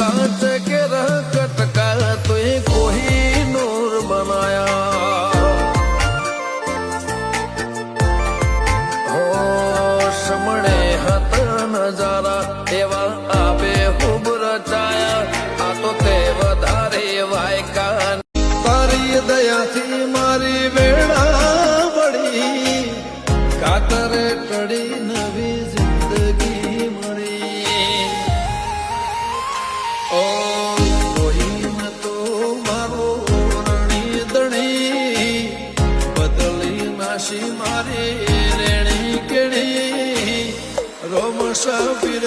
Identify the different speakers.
Speaker 1: कांच के रकट का तुई कोही नूर बनाया हो समणे हत नजारा एवा आबे खूब रचाया आ तो ते वधारे वायका तारी दया थी मारी वेड़ा बड़ी कातरे टड़ी नवी जिंदगी मળી ઓ કોઈ ન તો મારો રણી દણી બદલી નાશી મારી રેણી કેણી રોમ સબીર